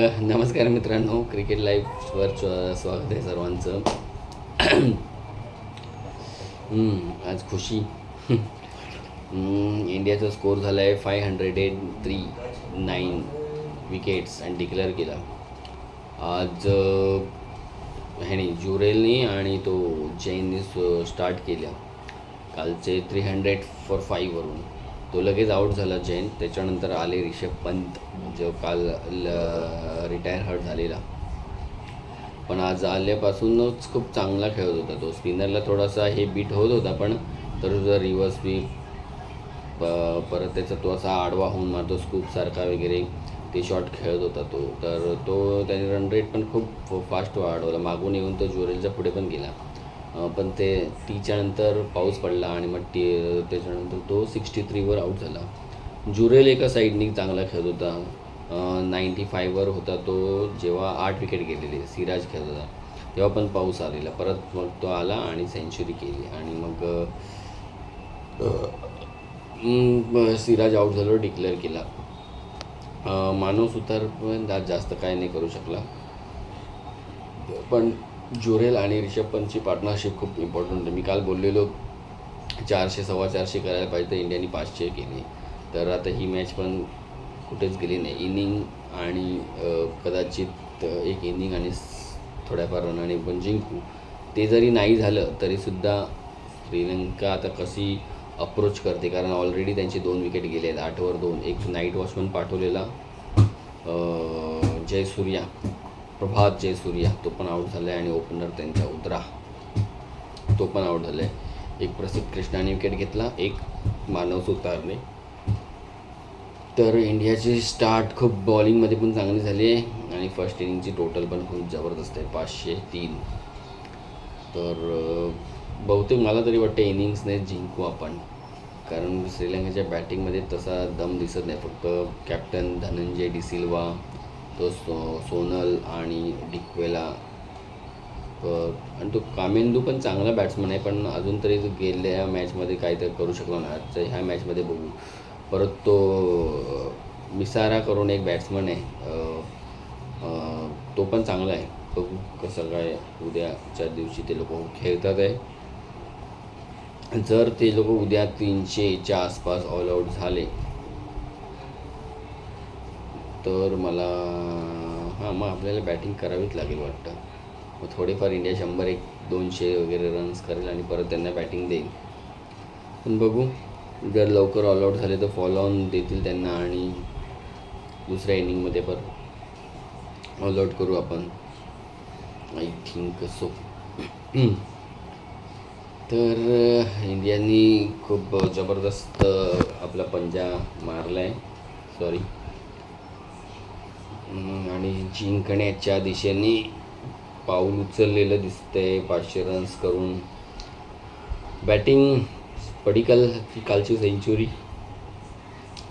नमस्कार मित्रांनो, क्रिकेट लाईव्हवर स्वागत आहे सर्वांचं. आज खुशी. इंडियाचा स्कोर झाला आहे 503 विकेट्स आणि डिक्लेअर केला आज ह्याने जुरेलने आणि तो जैनने स्टार्ट केल्या. कालचे 300 for 5 तो लगेच आऊट झाला जैन. त्याच्यानंतर आले रिषभ पंत जो काल रिटायर हर्ट झालेला, पण आज आल्यापासूनच खूप चांगला खेळत होता. तो स्पिनरला थोडासा हे बीट होत होता, पण तर तुझा रिव्हर्स स्वीप परत त्याचा तो असा आडवा होऊन मारतो स्कूपसारखा वगैरे ते शॉट खेळत होता तो. तर तो त्याने रन रेट पण खूप फास्ट वाढवला. मागून येऊन तो ज्युरेलच्या पुढे पण गेला, पण ते तीच्या नंतर पाऊस पडला आणि मग त्याच्यानंतर तो 63वर आऊट झाला. जुरेल एका साईडनी चांगला खेळत होता. 95वर होता तो जेव्हा 8 विकेट गेलेले. सिराज खेळत होता तेव्हा पण पाऊस आलेला. परत मग तो आला आणि सेंचुरी केली आणि मग सिराज आऊट झाल्यावर डिक्लेअर केला. मानव सुतार पण जास्त काय नाही करू शकला, पण जुरेल आणि रिषभ पंतची पार्टनरशिप खूप इम्पॉर्टंट होती. मी काल बोललेलो 400 425 करायला पाहिजे, तर इंडियाने 500 केले. तर आता ही मॅच पण कुठेच गेली नाही. इनिंग आणि कदाचित एक इनिंग आणि थोड्याफार रनाने पण जिंकू. ते जरी नाही झालं तरीसुद्धा श्रीलंका आता कशी अप्रोच करते, कारण ऑलरेडी त्यांचे 2 विकेट गेले आहेत. 8वर 2. एक नाईट वॉचमन पाठवलेला जयसूर्या, प्रभात जयसूर्या, तो पण आऊट झाला आहे. आणि ओपनर त्यांचा उद्रा तो पण आऊट झाला आहे. एक प्रसिद्ध कृष्णाने विकेट घेतला, एक मानव सुतारने. तर इंडियाची स्टार्ट खूप बॉलिंगमध्ये पण चांगली झाली आहे आणि फर्स्ट इनिंगची टोटल पण खूप जबरदस्त आहे, 503. तर बहुतेक मला तरी वाटतं इनिंग्सने जिंकू आपण, कारण श्रीलंकेच्या बॅटिंगमध्ये तसा दम दिसत नाही. फक्त कॅप्टन धनंजय डिसिल्वा, तो सोनल आणि डिक्वेला, आणि तो कामेंदू पण चांगला बॅट्समन आहे, पण अजून तरी गेल्या मॅचमध्ये काहीतरी करू शकलो नाही. आजच्या ह्या मॅचमध्ये बघू. परत तो मिसारा करून एक बॅट्समन आहे, तो पण चांगला आहे. बघू कसं काय उद्याच्या दिवशी ते लोक खेळतात आहे. जर ते लोक उद्या 300च्या आसपास ऑल आऊट झाले तर मला मग आपल्याला बॅटिंग करावीच लागेल वाटतं. मग थोडेफार इंडिया 100-100-200 वगैरे रन्स करेल आणि परत त्यांना बॅटिंग देईल. पण बघू, जर लवकर ऑल आऊट झाले तर फॉलो ऑन देतील त्यांना आणि दुसऱ्या इनिंगमध्ये पण ऑल आऊट करू आपण, आय थिंक सो. तर इंडियानी खूप जबरदस्त आपला पंजा मारला आहे, सॉरी, आणि जिंकण्याच्या दिशेने पाऊल उचललेलं दिसतंय 500 रन्स करून. बॅटिंग पडिकल कालची सेंचुरी,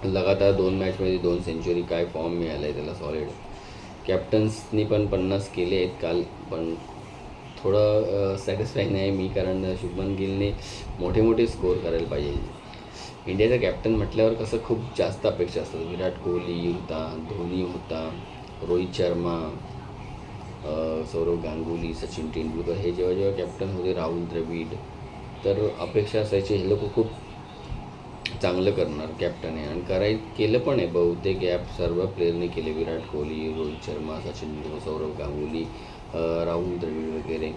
लगातार 2 मॅचमध्ये 2 सेंचुरी, काय फॉर्म मिळाला आहे त्याला सॉलिड. कॅप्टन्सनी पण 50 केले आहेत काल, पण थोडं सॅटिस्फाय नाही मी, कारण शुभमन गिलने मोठे मोठे स्कोर करायला पाहिजे. इंडियाचा कॅप्टन म्हटल्यावर कसं खूप जास्त अपेक्षा असतात. विराट कोहली होता, धोनी होता, रोहित शर्मा, सौरव गांगुली, सचिन तेंडुलकर, हे जेव्हा जेव्हा कॅप्टन होते, राहुल द्रविड, तर अपेक्षा असायची हे लोक खूप चांगलं करणार कॅप्टन आहे, आणि केलं पण आहे. बहुतेक सर्व प्लेयरने केले, विराट कोहली, रोहित शर्मा, सचिन तेंडुलकर, सौरव गांगुली, राहुल द्रविड वगैरे.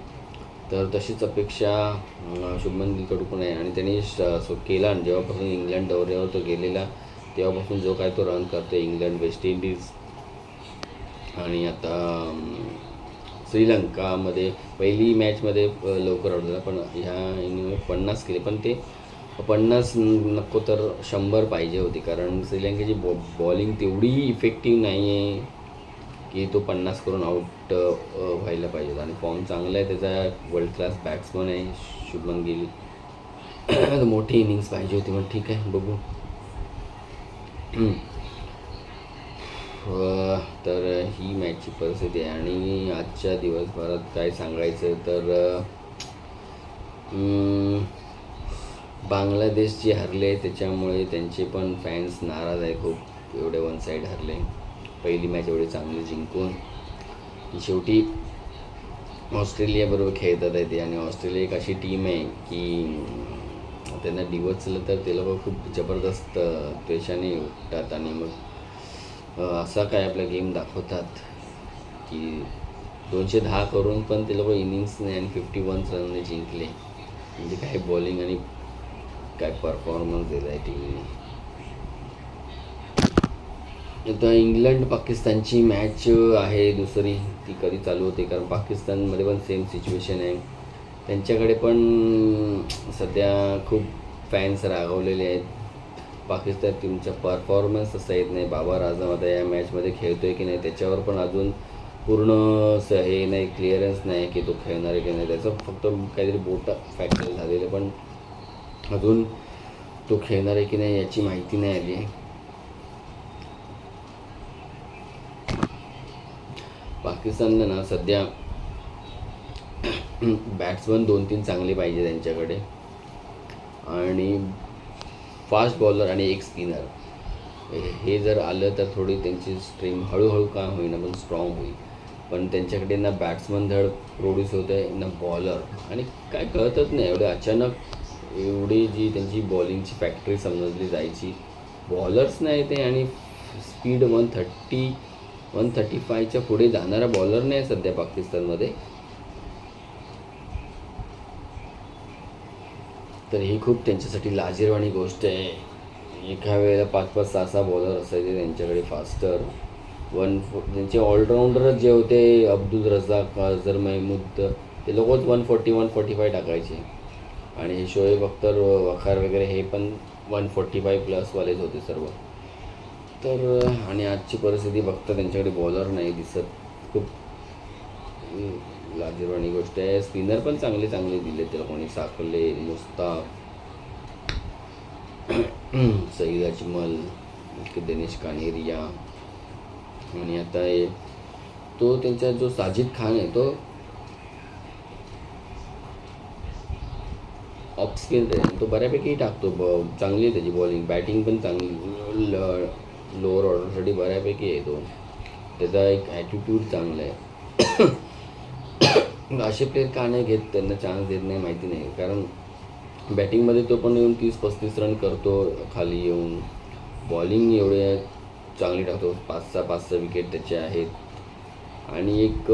तर तशीच अपेक्षा शुभमन गिलकडून पण आहे, आणि त्यांनी केला. जेव्हापासून इंग्लंड दौऱ्यावर तो गेलेला तेव्हापासून जो काय तो रन करतो, इंग्लंड, वेस्ट इंडिज आणि आता श्रीलंकामध्ये पहिली मॅचमध्ये लवकर आउट झाला, पण ह्या इनिंगमध्ये 50 केले. पण ते 50 नको तर 100 पाहिजे होती, कारण श्रीलंकेची बॉलिंग तेवढी इफेक्टिव्ह नाही आहे की तो 50 करून आऊट व्हायला पाहिजे. आणि फॉर्म चांगला आहे त्याचा, वर्ल्ड क्लास बॅट्समन आहे शुभमन गिल. मोठी इनिंग्स पाहिजे होती, मग ठीक आहे, बघू. तर ही मॅचची परिस्थिती आहे. आणि आजच्या दिवसभरात काय सांगायचं तर बांगलादेश जे हरले त्याच्यामुळे त्यांचे पण फॅन्स नाराज आहे खूप, एवढे वन साईड हरले. पहिली मॅच एवढी चांगली जिंकून शेवटी ऑस्ट्रेलियाबरोबर खेळतात आहे ते. आणि ऑस्ट्रेलिया एक अशी टीम आहे की त्यांना डिवचलं तर ते लोक खूप जबरदस्त त्वेषाने उठतात आणि मग असा काय आपला गेम दाखवतात की 210 करून पण ते लोक इनिंग्सने आणि 51 रनने जिंकले. म्हणजे काय बॉलिंग आणि काय परफॉर्मन्स दिला आहे टीमने. आता इंग्लंड पाकिस्तानची मॅच आहे दुसरी, ती कधी चालू होते कारण पाकिस्तानमध्ये पण सेम सिच्युएशन आहे. त्यांच्याकडे पण सध्या खूप फॅन्स रागवलेले आहेत. पाकिस्तान टीमचा परफॉर्मन्स असा येत नाही. बाबर आझम आता या मॅचमध्ये खेळतो आहे की नाही त्याच्यावर पण अजून पूर्ण हे नाही, क्लिअरन्स नाही की तो खेळणार आहे की नाही. त्याचं फक्त काहीतरी बोट फ्रॅक्चर झालेलं, पण अजून तो खेळणार आहे की नाही याची माहिती नाही आली आहे. पाकिस्तानला ना सध्या बॅट्समन 2-3 चांगले पाहिजे त्यांच्याकडे आणि फास्ट बॉलर आणि एक स्पिनर. हे जर आलं तर थोडी त्यांची स्ट्रीम हळूहळू का होईना पण स्ट्रॉंग होईल. पण त्यांच्याकडे ना बॅट्समन धड प्रोड्यूस होत आहे ना बॉलर, आणि काय कळतच नाही एवढे अचानक एवढी जी त्यांची बॉलिंगची फॅक्टरी समजली जायची, बॉलर्स नाही ते. आणि स्पीड 135च्या पुढे जाणारा बॉलर नाही सध्या पाकिस्तानमध्ये. तर ही खूप त्यांच्यासाठी लाजिरवाणी गोष्ट आहे. एका वेळेला 5-5, 6-6 बॉलर असायचे त्यांच्याकडे फास्टर. त्यांचे ऑलराऊंडरच जे होते अब्दुल रझाक, अझर महमूद, ते लोकच 140-145 टाकायचे. आणि हे शोएब अख्तर, वखार वगैरे हे पण 145+ होते सर्व. तर आणि आजची परिस्थिती बघता त्यांच्याकडे बॉलर नाही दिसत. खूप लाजिरवाणी गोष्ट आहे. स्पिनर पण चांगले चांगले दिले त्याला, कोणी साकले, मुस्ताक, सईद अजमल, दिनेश कानेरिया. आणि आता तो त्यांचा जो साजिद खान आहे तो ऑफ स्पिन आहे, तो बऱ्यापैकी टाकतो. चांगली आहे त्याची बॉलिंग, बॅटिंग पण चांगली, लोअर ऑर्डरसाठी बऱ्यापैकी आहे तो. त्याचा एक ॲटिट्यूड चांगला आहे. असे प्लेयर का नाही घेत, त्यांना चान्स देत नाही माहिती नाही. कारण बॅटिंगमध्ये तो पण येऊन 30-35 रन करतो खाली येऊन. बॉलिंग एवढे चांगली टाकतो, 5-6 विकेट त्याचे आहेत. आणि एक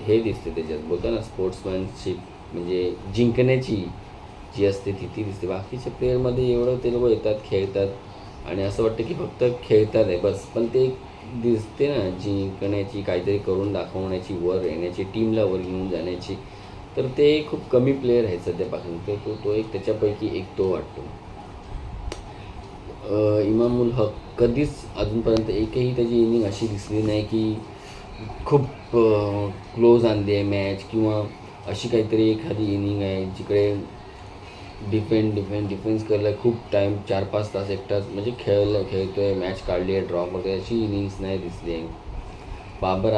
हे दिसते त्याच्यात, बोलतो ना स्पोर्ट्समॅनशिप, म्हणजे जिंकण्याची जी असते ती दिसते. बाकीच्या प्लेयरमध्ये एवढं ते लोक येतात, खेळतात आणि असं वाटतं की फक्त खेळतात आहे बस. पण ते दिसते ना जिंकण्याची, काहीतरी करून दाखवण्याची, वर येण्याची, टीमला वर घेऊन जाण्याची, तर ते खूप कमी प्लेयर आहेत सध्यापासून. तो एक त्याच्यापैकी एक तो वाटतो. इमामुल हक कधीच अजूनपर्यंत एकही त्याची इनिंग अशी दिसली नाही की खूप क्लोज आणली आहे मॅच, किंवा अशी काहीतरी एखादी इनिंग आहे जिकडे डिफेन्स करायला खूप टाईम 4-5 तास एकटाच म्हणजे खेळतो आहे, मॅच काढली आहे, ड्रॉप वगैरे, अशी इनिंग्स नाही दिसली आहे. बाबर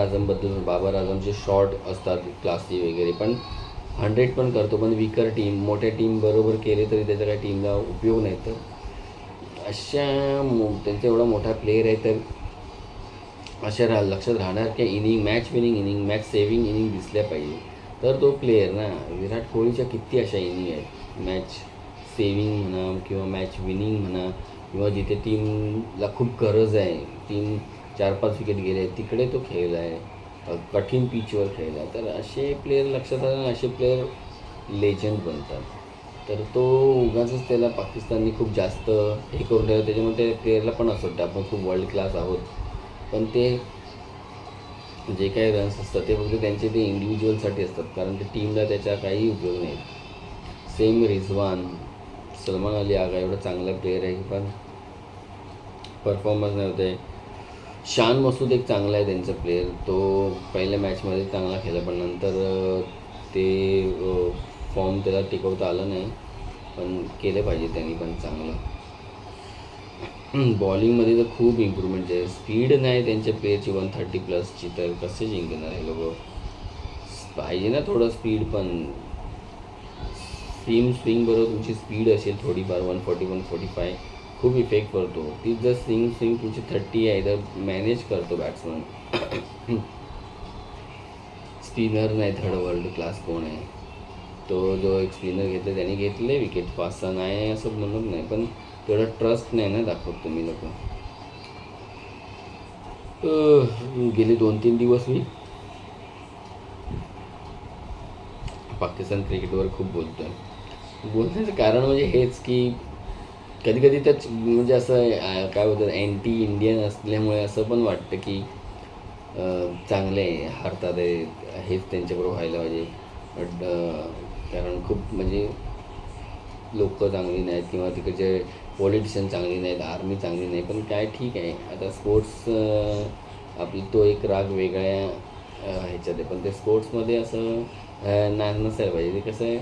आझमचे शॉट असतात क्लासी वगैरे, पण 100 पण करतो, पण विकर टीम, मोठ्या टीम बरोबर केले तरी त्याचा काही टीमला उपयोग नाही. तर अशा त्यांचा एवढा मोठा प्लेयर आहे, तर अशा लक्षात राहणार की match winning inning, match saving inning दिसल्या पाहिजे. तर तो प्लेयर ना, विराट कोहलीच्या किती अशा इनिंग आहेत, मॅच सेविंग म्हणा किंवा मॅच विनिंग म्हणा, किंवा जिथे टीमला खूप गरज आहे, टीम 4-5 विकेट गेले तिकडे तो खेळला आहे, कठीण पिचवर खेळला आहे. तर असे प्लेयर लक्षात आले, असे प्लेयर लेजंड बनतात. तर तो उगाचच त्याला पाकिस्तानने खूप जास्त हे करून ठेवलं. त्याच्यामुळे त्या प्लेयरला पण असं वाटतं आपण खूप वर्ल्ड क्लास आहोत, पण ते जे काही रन्स असतात ते फक्त त्यांचे ते इंडिव्हिज्युअलसाठी असतात, कारण ते टीमला त्याचा काही उपयोग नाही. सेम रिझवान, सलमान अली आगा एवढा चांगला प्लेयर आहे पण परफॉर्मन्स नाही होते. शान मसूद एक चांगला आहे त्यांचा प्लेयर, तो पहिल्या मॅचमध्ये चांगला खेळला, पण नंतर ते फॉर्म त्याला टिकवता आलं नाही. पण केलं पाहिजे त्यांनी पण चांगलं. बॉलिंगमध्ये तर खूप इम्प्रूव्हमेंट आहे. स्पीड नाही त्यांच्या प्लेयरची 130+ची, तर कसे जिंकणार हे लोक. पाहिजे ना थोडं स्पीड पण. स्विंग बरोबर तुमची स्पीड असेल थोडीफार 140-145, खूप इफेक्ट पडतो. ती जर स्विंग तुमची 30 आहे तर मॅनेज करतो बॅट्समन. स्पिनर नाही थर्ड वर्ल्ड क्लास कोण आहे. तो जो एक स्पिनर घेतला त्याने घेतले विकेट 5-6 नाही असं म्हणत नाही, पण तेवढा ट्रस्ट नाही ना दाखवत तुम्ही लोक. गेले 2-3 दिवस मी पाकिस्तान क्रिकेटवर खूप बोलतो आहे. बोलण्याचं कारण म्हणजे हेच की कधी कधी त्याच म्हणजे असं काय बोलतात अँटी इंडियन असल्यामुळे असं पण वाटतं की चांगले हारतात आहे हेच त्यांच्याबरोबर व्हायला पाहिजे. बट कारण खूप म्हणजे लोक चांगली नाहीत किंवा तिकडचे पॉलिटिशियन चांगली नाहीत, आर्मी चांगली नाही, पण काय ठीक आहे. आता स्पोर्ट्स आपली तो एक राग वेगळ्या ह्याच्यात आहे, पण ते स्पोर्ट्समध्ये असं नसायला पाहिजे. ते कसं आहे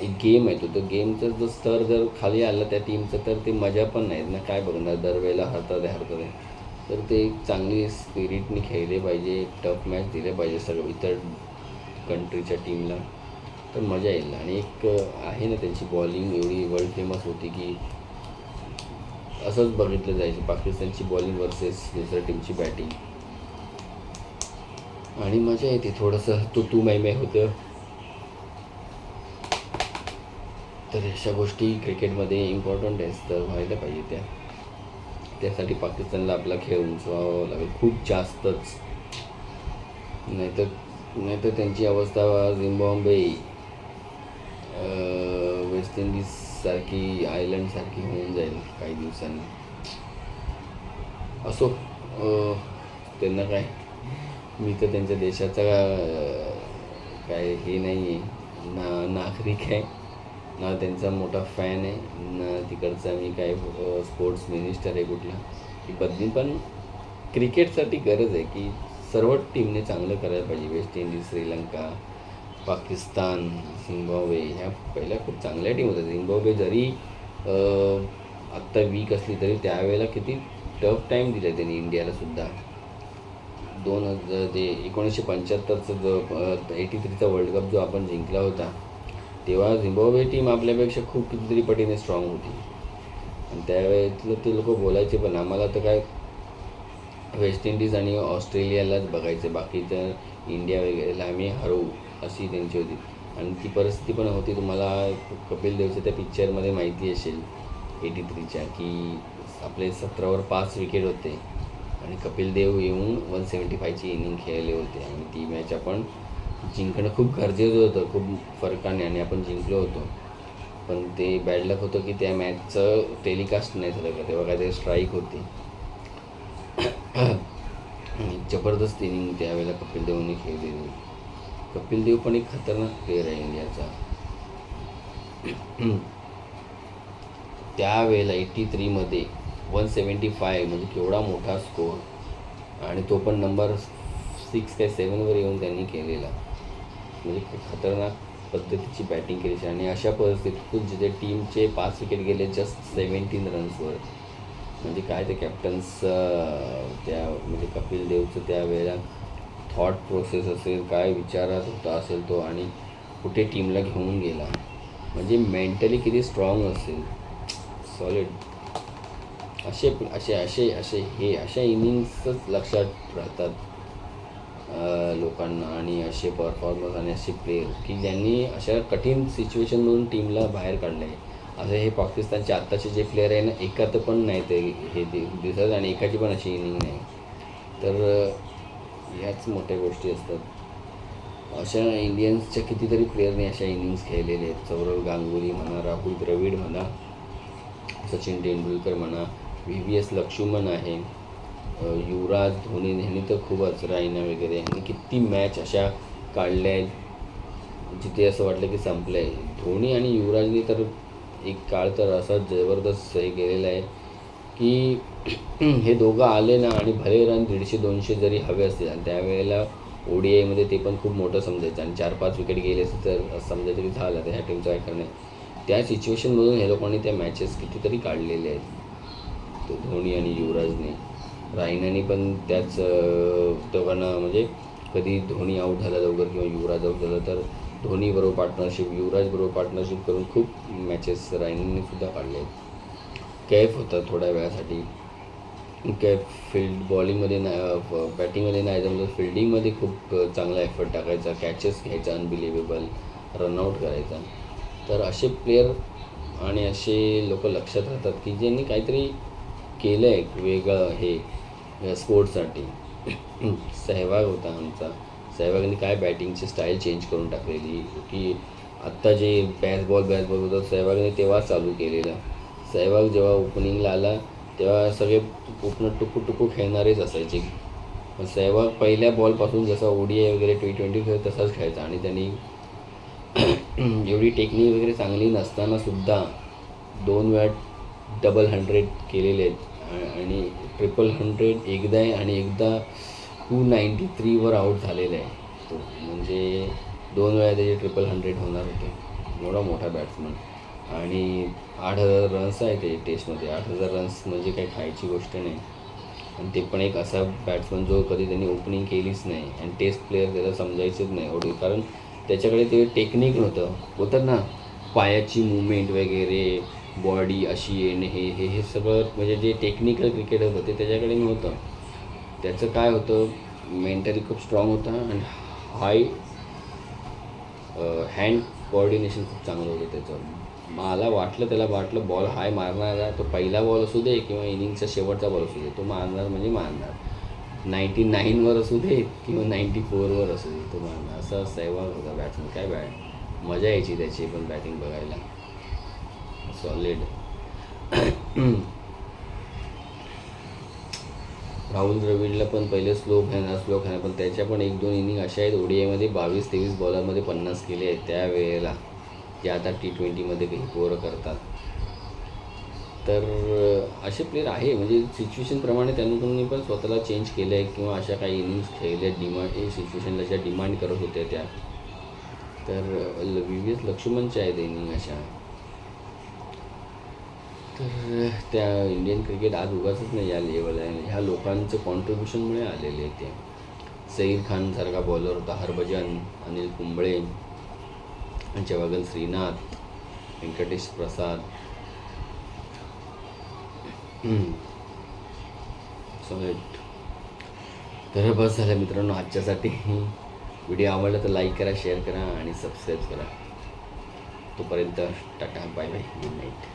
एक गेम आहे तो गेमचा जो स्तर जर खाली आला त्या टीमचं तर ते मजा पण नाहीत ना. काय बघणार दरवेळेला हरतात आहे. तर ते एक चांगली स्पिरिटने खेळले पाहिजे, टफ मॅच दिले पाहिजे सगळं इतर कंट्रीच्या टीमला, तर मजा येईल. आणि एक आहे ना त्यांची बॉलिंग एवढी वर्ल्ड फेमस होती की असंच बघितलं जायचं पाकिस्तानची बॉलिंग वर्सेस दुसऱ्या टीमची बॅटिंग, आणि मजा येते. थोडंसं तू मैमे होतं. तर अशा गोष्टी क्रिकेटमध्ये इम्पॉर्टंट आहेत, तर व्हायला पाहिजे. त्यासाठी पाकिस्तानला आपला खेळ उंचवावा लागेल खूप जास्तच. नाहीतर त्यांची अवस्था झिम्बाब्वे, वेस्ट इंडिजसारखी आयर्लंडसारखी होऊन जाईल काही दिवसांनी. असो, त्यांना काय, मी तर त्यांच्या देशाचा काय हे नाही आहे ना, नागरिक आहे ना, त्यांचा मोठा फॅन आहे ना, तिकडचा मी काय स्पोर्ट्स मिनिस्टर आहे कुठला ती बदली. पण क्रिकेटसाठी गरज आहे की सर्व टीमने चांगलं करायला पाहिजे. West Indies, Sri Lanka, Pakistan, Zimbabwe ह्या पहिल्या खूप चांगल्या टीम होत्या. झिम्बाब्वे जरी आत्ता वीक असली तरी त्यावेळेला किती टफ टाईम दिला त्यांनी इंडियालासुद्धा. 1975चा जो 83चा वर्ल्ड कप जो आपण जिंकला होता तेव्हा झिम्बाब्वे टीम आपल्यापेक्षा खूप कितीतरी पटीने स्ट्रॉंग होती. आणि त्यावेळेतलं ते लोक बोलायचे पण आम्हाला तर काय वेस्ट इंडिज आणि ऑस्ट्रेलियालाच बघायचं, बाकी तर इंडिया वगैरेला आम्ही हरवू अशी त्यांची होती. आणि ती परिस्थिती पण होती. तुम्हाला कपिल देवच्या त्या पिक्चरमध्ये माहिती असेल 83च्या की आपले 17 5 विकेट होते आणि कपिल देव येऊन 175ची इनिंग खेळले होते. आणि ती मॅच आपण जिंकणं खूप गरजेचं होतं, खूप फरकाने, आणि आपण जिंकलो होतो. पण ते बॅड लक होतं की त्या मॅचचं टेलिकास्ट नाही झालं का, तेव्हा काहीतरी स्ट्राईक होती. जबरदस्त इनिंग त्यावेळेला कपिल देवने खेळलेली. कपिल देव पण एक खतरनाक प्लेअर आहे इंडियाचा. त्यावेळेला 83मध्ये 175 म्हणजे केवढा मोठा स्कोअर, आणि तो पण नंबर 6 काय 7वर येऊन त्यांनी केलेला. म्हणजे खूप खतरनाक पद्धतीची बॅटिंग केली. आणि अशा परिस्थितीतून जिथे टीमचे 5 विकेट गेले जस्ट 17 रन्सवर, म्हणजे काय ते कॅप्टन्स त्या म्हणजे कपिल देवचं त्यावेळेला थॉट प्रोसेस असेल, काय विचारात होता असेल तो, आणि कुठे टीमला घेऊन गेला, म्हणजे मेंटली किती स्ट्रॉंग असेल, सॉलिड. अशा इनिंग्सच लक्षात राहतात लोकांना, आणि असे परफॉर्मन्स आणि असे प्लेयर की ज्यांनी अशा कठीण सिच्युएशनमधून टीमला बाहेर काढलं आहे. असं हे पाकिस्तानचे आत्ताचे जे प्लेयर आहे ना, एकात पण नाही ते हे दिसत, आणि एकाची पण अशी इनिंग नाही. तर ह्याच मोठ्या गोष्टी असतात. अशा इंडियन्सच्या कितीतरी प्लेयरने अशा इनिंग्स खेळलेले आहेत. सौरव गांगुली म्हणा, राहुल द्रविड म्हणा, सचिन तेंडुलकर म्हणा, VVS लक्ष्मण आहे, युवराज धोनी, ह्यांनी तर खूपच, रायना वगैरे, ह्यांनी किती मॅच अशा काढल्या आहेत जिथे असं वाटलं की संपलं आहे. धोनी आणि युवराजनी तर एक काळ तर असा जबरदस्त हे केलेला आहे की हे दोघं आले ना, आणि भले रन 150-200 जरी हवे असतील, आणि त्यावेळेला ODIमध्ये ते पण खूप मोठं समजायचं, आणि 4-5 विकेट गेले असते तर समजायचं की झालं तर ह्या टीमचं काय करणे. त्या सिच्युएशनमधून हे लोकांनी त्या मॅचेस कितीतरी काढलेले आहेत, तो धोनी आणि युवराजने. रायनाने पण त्याच दोघांना, म्हणजे कधी धोनी आऊट झाला लवकर किंवा युवराज आऊट झाला तर धोनीबरोबर पार्टनरशिप, युवराजबरोबर पार्टनरशिप करून खूप मॅचेस रायनाने सुद्धा काढले आहेत. कैफ होता थोड्या वेळासाठी. कैफ फील्ड बॉलिंगमध्ये नाही, बॅटिंगमध्ये नाही जमलं, फिल्डिंगमध्ये खूप चांगला एफर्ट टाकायचा, कॅचेस घ्यायचा अनबिलिव्हेबल, रनआउट करायचा. तर असे प्लेयर आणि असे लोक लक्षात राहतात की ज्यांनी काहीतरी केलं आहे वेगळं हे स्पोर्ट्ससाठी. सहवाग होता आमचा. सहवागने काय बॅटिंगची स्टाईल चेंज करून टाकलेली की आत्ता जे बॅट बॉल होतं सहवागने तेव्हा चालू केलेलं. सहवाग जेव्हा ओपनिंगला आला तेव्हा सगळे ओपनर टुकू खेळणारेच असायचे. पण सहवाग पहिल्या बॉलपासून जसा ODI वगैरे T20 खेळ तसाच खेळायचा आणि त्यांनी एवढी टेक्निक वगैरे चांगली नसतानासुद्धा 2 वेळा डबल 100 केलेले आहेत आणि 100 एकदा आहे आणि एकदा 293वर आऊट झालेला आहे तो. म्हणजे 2 वेळा त्याचे 100 होणार होते. मोठा बॅट्समन आणि 8,000 रन्स आहे ते टेस्टमध्ये. 8,000 रन्स म्हणजे काही खायची गोष्ट नाही. आणि ते पण एक असा बॅट्समन जो कधी त्यांनी ओपनिंग केलीच नाही आणि टेस्ट प्लेयर त्याला समजायचंच नाही एवढी, कारण त्याच्याकडे ते टेक्निक नव्हतं. होतं ना पायाची मुवमेंट वगैरे, बॉडी अशी येणे, हे सगळं म्हणजे जे टेक्निकल क्रिकेटर होतं ते त्याच्याकडे नव्हतं. त्याचं काय होतं, मेंटली खूप स्ट्रॉंग होता आणि हाय हँड कोऑर्डिनेशन खूप चांगलं होतं त्याचं. मला वाटलं बॉल हाय मारणारा तो पहिला बॉल असू दे किंवा इनिंगचा शेवटचा बॉल असू दे तो मारणार म्हणजे मारणार. 99वर असू दे किंवा 94वर असू दे तो मारणार. असा सहवाग होता बॅट्समन. काय मजा यायची त्याची पण बॅटिंग बघायला. सॉलिड. राहुल द्रविडला पण पहिले स्लो खेळणार पण त्याच्या पण 1-2 इनिंग अशा आहेत ODIमध्ये 22-23 बॉलरमध्ये 50 केले आहेत त्यावेळेला, जे आता T20मध्ये काही पोरं करतात. तर असे प्लेयर आहे म्हणजे सिच्युएशनप्रमाणे त्यांनी पण स्वतःला चेंज केलं आहे किंवा अशा काही इनिंग्स खेळल्या सिच्युएशनला ज्या डिमांड करत होत्या त्या. तर VVS लक्ष्मणच्या आहेत इनिंग अशा. तर त्या इंडियन क्रिकेट आज उगाचच नाही या लेवल आहे. ह्या लोकांचं कॉन्ट्रीब्युशनमुळे आलेले आहे ते. सईद खानसारखा बॉलर होता, हरभजन, अनिल कुंबळे, जवागल श्रीनाथ, व्यंकटेश प्रसाद. सॉलिड. तर बस झालं मित्रांनो आजच्यासाठी. व्हिडिओ आवडला तर लाईक करा, शेअर करा आणि सबस्क्राईब करा. तोपर्यंत tata, bye bye, good night.